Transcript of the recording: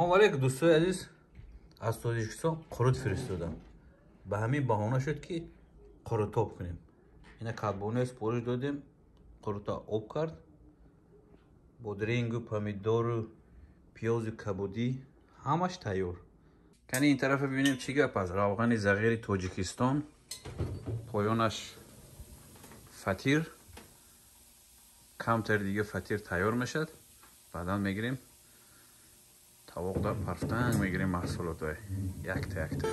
Assalomu alaykum do'stlar aziz. Az Tojikiston qurut فرستادم. به همین بهانه شد که قروت آب کنیم. اینا کاربونه سپارش دادیم. قروت آب کرد. بادرنگ و پامیدار و پیاز و کبودی همش تیار. کنی این طرف ببینیم چی گپ است. روغن زغیر تاجیکستان. پایانش فطیر. کمتر دیگه فطیر تیار میشد. بعدا میگیریم طبق در پرفتنگ میگیریم محصولات های یک تا یک تا.